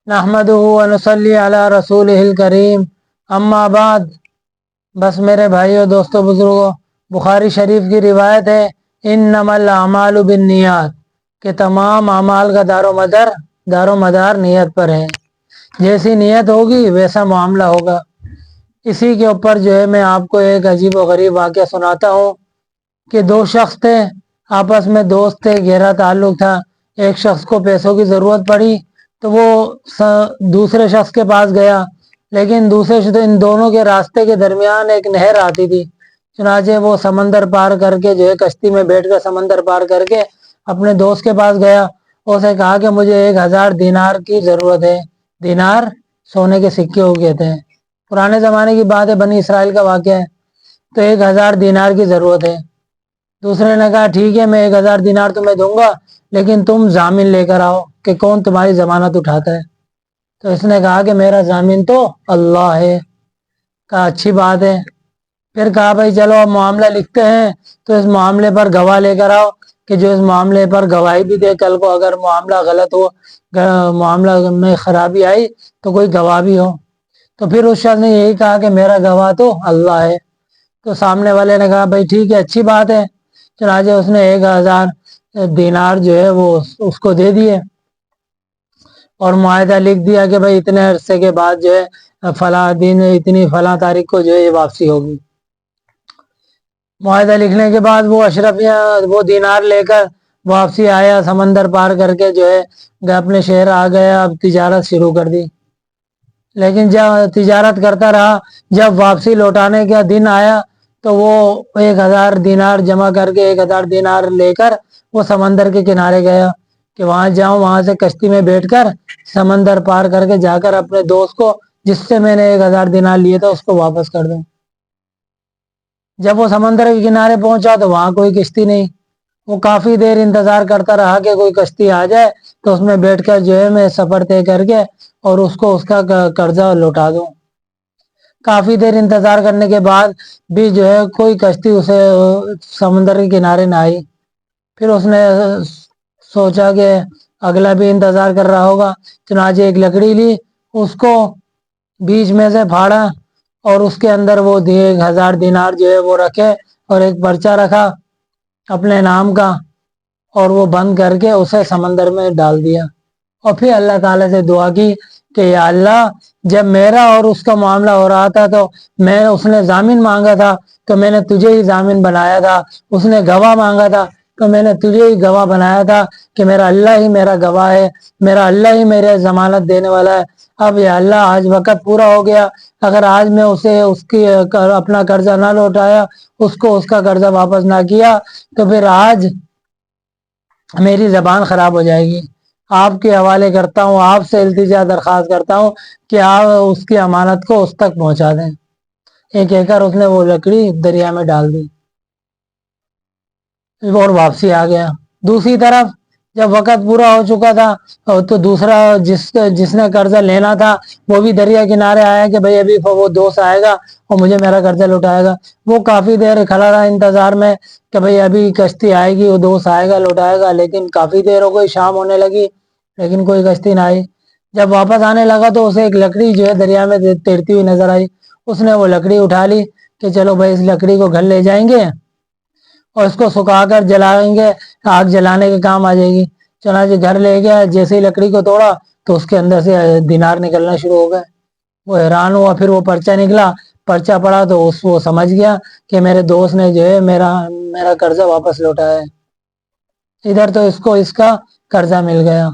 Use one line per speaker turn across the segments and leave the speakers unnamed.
नहमदुहु व नसल्ली अला रसूलिहिल करीम, अम्मा बाद। बस मेरे भाइयों, दोस्तों, बुजुर्गों, बुखारी शरीफ की रिवायत है, इन्नमल अमालु बिन्नियात, कि तमाम अमाल का दारो मदार नियत पर है। जैसी नियत होगी वैसा मामला होगा। इसी के ऊपर जो है मैं आपको एक अजीब व गरीब वाक़या सुनाता हूँ कि दो शख्स थे, आपस में दोस्त थे, गहरा ताल्लुक था। एक शख्स को पैसों की ज़रूरत पड़ी तो वो दूसरे शख्स के पास गया, लेकिन इन दोनों के रास्ते के दरमियान एक नहर आती थी। चुनाचे वो समंदर पार करके जो है कश्ती में बैठकर समंदर पार करके अपने दोस्त के पास गया। उसे कहा कि मुझे 1000 दीनार की ज़रूरत है। दीनार सोने के सिक्के हो गए थे। पुराने ज़माने की बात है, बनी इसराइल का वाक़या है। तो 1000 दीनार की ज़रूरत है। दूसरे ने कहा ठीक है, मैं 1000 दीनार तुम्हें दूंगा, लेकिन तुम जामिन लेकर आओ कि कौन तुम्हारी जमानत उठाता है। तो इसने कहा कि मेरा जामिन तो अल्लाह है। कहा अच्छी बात है। फिर कहा भाई चलो अब मामला लिखते हैं, तो इस मामले पर गवाह लेकर आओ कि जो इस मामले पर गवाही भी दे। कल को अगर मामला गलत हो, मामला में खराबी आई तो कोई गवाह भी हो। तो फिर उस शख्स ने यही कहा कि मेरा गवाह तो अल्लाह है। तो सामने वाले ने कहा भाई ठीक है, अच्छी बात है। चनाचे उसने 1000 दीनार जो है वो उसको दे दिए और मुआहदा लिख दिया कि भाई इतने अरसे के बाद जो है फला दिन इतनी फला तारीख को जो है ये वापसी होगी। मुआहदा लिखने के बाद वो अशरफिया वो दीनार लेकर वापसी आया, समंदर पार करके जो है अपने शहर आ गया। अब तिजारत शुरू कर दी, लेकिन जब तिजारत करता रहा, जब वापसी लौटाने का दिन आया तो वो 1000 दीनार जमा करके 1000 दीनार लेकर वो समंदर के किनारे गया कि वहां जाऊं, वहां से कश्ती में बैठकर समंदर पार करके जाकर अपने दोस्त को जिससे मैंने 1000 दीनार लिए था उसको वापस कर दूं। जब वो समंदर के किनारे पहुंचा तो वहां कोई कश्ती नहीं। वो काफी देर इंतजार करता रहा कि कोई कश्ती आ जाए तो उसमें बैठकर जो है मैं सफर तय करके और उसको उसका कर्जा लौटा दूं। काफी देर इंतजार करने के बाद भी जो है कोई कश्ती उसे समुद्र के किनारे ना आई। फिर उसने सोचा कि अगला भी इंतजार कर रहा होगा। चुनाचे एक लकड़ी ली, उसको बीच में से फाड़ा और उसके अंदर वो 1000 दीनार जो है वो रखे और एक पर्चा रखा अपने नाम का और वो बंद करके उसे समंदर में डाल दिया। और फिर अल्लाह ताला से दुआ की कि या अल्लाह, जब मेरा और उसका मामला हो रहा था तो मैं उसने जामिन मांगा था तो मैंने तुझे ही जामिन बनाया था। उसने गवाह मांगा था तो मैंने तुझे ही गवाह बनाया था कि मेरा अल्लाह ही मेरा गवाह है, मेरा अल्लाह ही मेरे जमानत देने वाला है। अब या अल्लाह, आज वक़्त पूरा हो गया। अगर आज मैं उसे उसकी अपना कर्जा ना लौटाया, उसको उसका कर्जा वापस ना किया, तो फिर आज मेरी जबान खराब हो जाएगी। आपके हवाले करता हूँ, आपसे इल्तिजा दरख्वास्त करता हूँ कि आप उसकी अमानत को उस तक पहुंचा दें। ये कहकर उसने वो लकड़ी दरिया में डाल दी और वापसी आ गया। दूसरी तरफ जब वक़्त पूरा हो चुका था तो दूसरा जिसने कर्जा लेना था वो भी दरिया किनारे आया कि भाई अभी वो दोस्त आएगा और मुझे मेरा कर्जा लौटाएगा। वो काफी देर खड़ा रहा इंतजार में कि भाई अभी कश्ती आएगी, वो दोस्त आएगा लौटाएगा, लेकिन काफी देर हो गई, शाम होने लगी, लेकिन कोई कश्ती ना आई। जब वापस आने लगा तो उसे एक लकड़ी जो है दरिया में तैरती हुई नजर आई। उसने वो लकड़ी उठा ली कि चलो भाई इस लकड़ी को घर ले जाएंगे और इसको सुखाकर जलाएंगे, आग जलाने के काम आ जाएगी। चनाचे घर ले गया, जैसे ही लकड़ी को तोड़ा तो उसके अंदर से दिनार निकलना शुरू हो गए। वो हैरान हुआ, फिर वो पर्चा निकला, पर्चा पढ़ा तो वो समझ गया कि मेरे दोस्त ने जो है मेरा मेरा कर्जा वापस लौटाया है। इधर तो इसको इसका कर्जा मिल गया।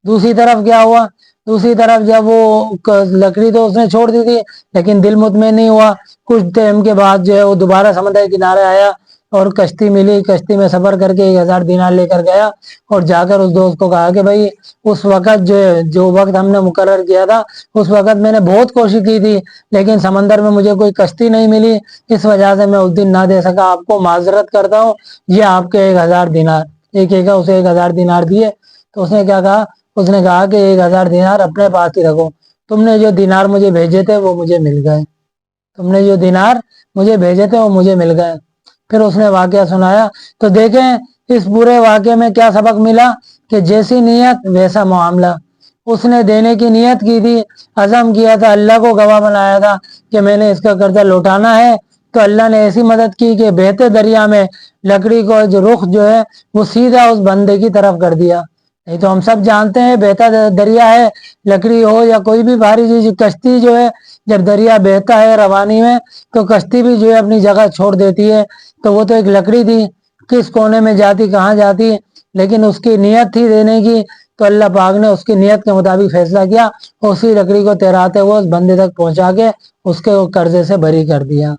दूसरी तरफ क्या हुआ, दूसरी तरफ जब वो लकड़ी तो उसने छोड़ दी थी, लेकिन दिल मुतमईन नहीं हुआ। कुछ टाइम के बाद जो है वो दोबारा समुद्र के किनारे आया और कश्ती मिली। कश्ती में सफर करके 1000 दीनार लेकर गया और जाकर उस दोस्त को कहा कि भाई उस वक्त जो वक्त हमने मुकर्रर किया था उस वक्त मैंने बहुत कोशिश की थी, लेकिन समंदर में मुझे कोई कश्ती नहीं मिली, इस वजह से मैं उस दिन ना दे सका। आपको माजरत करता हूँ, ये आपके 1000 दीनार। एक उसे 1000 दीनार दिए। तो उसने क्या कहा, उसने कहा कि 1000 दीनार अपने पास ही रखो, तुमने जो दीनार मुझे भेजे थे वो मुझे मिल गए, तुमने जो दीनार मुझे भेजे थे वो मुझे मिल गए। फिर उसने वाकया सुनाया। तो देखें इस पूरे वाकये में क्या सबक मिला कि जैसी नीयत वैसा मामला। اس نے دینے کی نیت کی تھی, عزم کیا تھا, اللہ کو گواہ بنایا تھا کہ میں نے اس کا قرضہ لوٹانا ہے, تو اللہ نے ایسی مدد کی کہ بہتے دریا میں لکڑی کو جو رخ جو ہے وہ سیدھا اس بندے کی طرف کر دیا. نہیں تو ہم سب جانتے ہیں بہتا دریا ہے, لکڑی ہو یا کوئی بھی بھاری چیز, کشتی جو ہے جب دریا بہتا ہے روانی میں تو کشتی بھی جو ہے اپنی جگہ چھوڑ دیتی ہے. تو وہ تو ایک لکڑی تھی, کس کونے میں جاتی کہاں جاتی, لیکن اس کی نیت تھی دینے کی, تو اللہ پاک نے اس کی نیت کے مطابق فیصلہ کیا, اسی لکڑی کو تیراتے ہوئے اس بندے تک پہنچا کے اس کے قرضے سے بری کر دیا.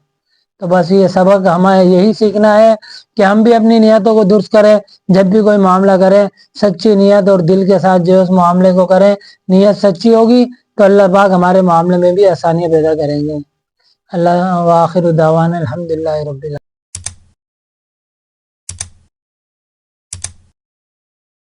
تو بس یہ سبق ہمیں یہی سیکھنا ہے کہ ہم بھی اپنی نیتوں کو درست کریں, جب بھی کوئی معاملہ کریں سچی نیت اور دل کے ساتھ جو ہے اس معاملے کو کریں. نیت سچی ہوگی تو اللہ پاک ہمارے معاملے میں بھی آسانیاں پیدا کریں گے. اللہ وآخر دعوانا الحمدللہ رب العالمین.